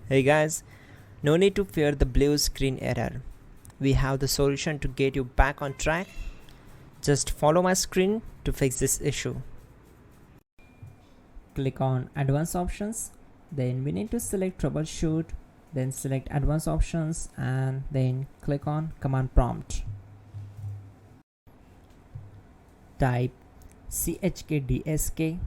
Hey guys, no need to fear the blue screen error. We have the solution to get you back on track. Just follow my screen to fix this issue. Click on advanced options, then we need to select troubleshoot, then select advanced options and then click on command prompt. Type chkdsk/f/r:"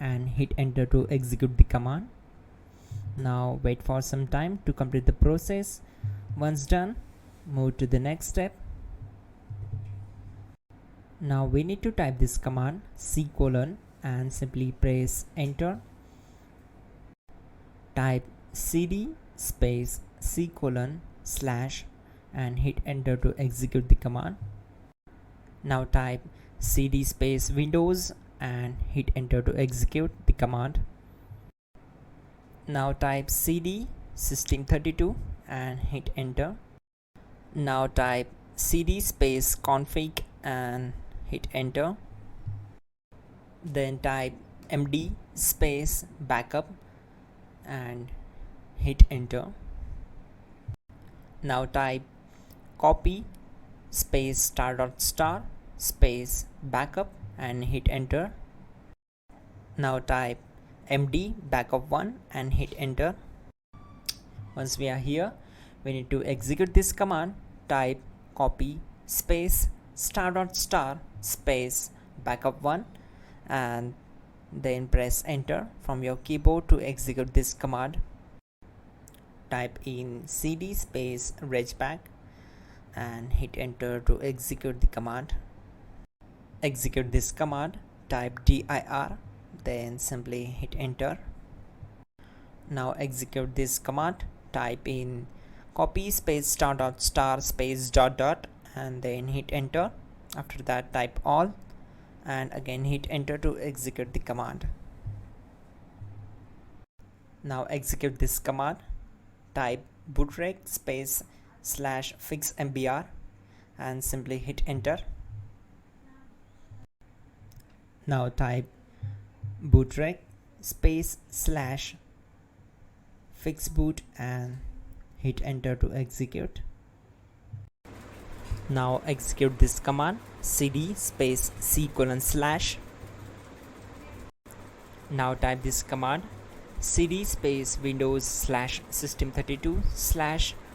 and hit enter to execute the command. Now wait for some time to complete the process. Once done, move to the next step. Now we need to type this command and simply press enter. Type cd space c:/ and hit enter to execute the command. Now type cd space Windows and hit enter to execute the command. Now type cd system32 and hit enter. Now type cd space config and hit enter. Then type md space backup and hit enter. Now type copy space *** space backup and hit enter. Now type md backup1 and hit enter. Once we are here, we need to execute this command. Type copy space *** space backup1 and then press enter from your keyboard to execute this command. Type in cd space regback and hit enter to execute the command. Execute this command, type dir, then simply hit enter. Now execute this command, type in copy space *** space ... and then hit enter. After that type all and again hit enter to execute the command. Now execute this command, type bootrec space /fixmbr and simply hit enter. Now type bootrec space /fixboot and hit enter to execute. Now execute this command, cd space c:/. Now type this command, cd space Windows /system32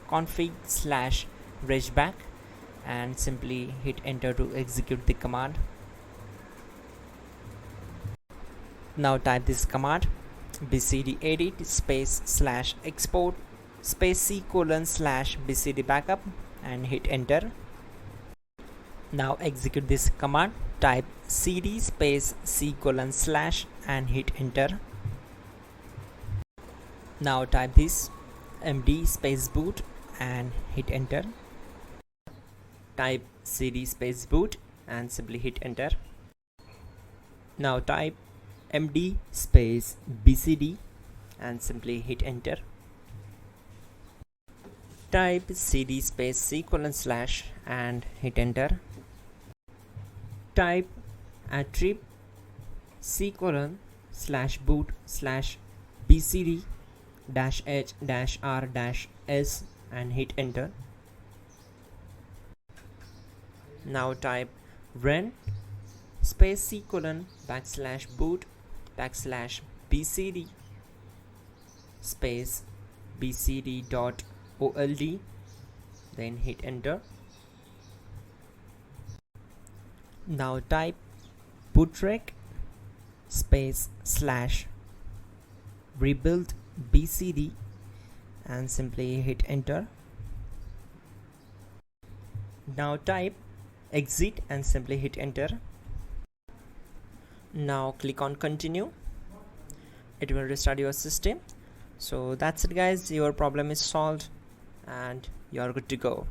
/config/regback and simply hit enter to execute the command. Now type this command, bcd edit space /export space c:/ bcd backup and hit enter. Now execute this command, type cd space c:/ and hit enter. Now type this md space boot and hit enter. Type cd space boot and simply hit enter. Now type md space bcd and simply hit enter. Type cd space c:/ and hit enter. Type attrib c:/boot/bcd-h-r-s and hit enter. Now type run space c:/boot/bcd space bcd.old then hit enter. Now type bootrec space /rebuild bcd and simply hit enter. Now type exit and simply hit enter. Now click on continue. It will restart your system. So that's it guys, your problem is solved and you're good to go.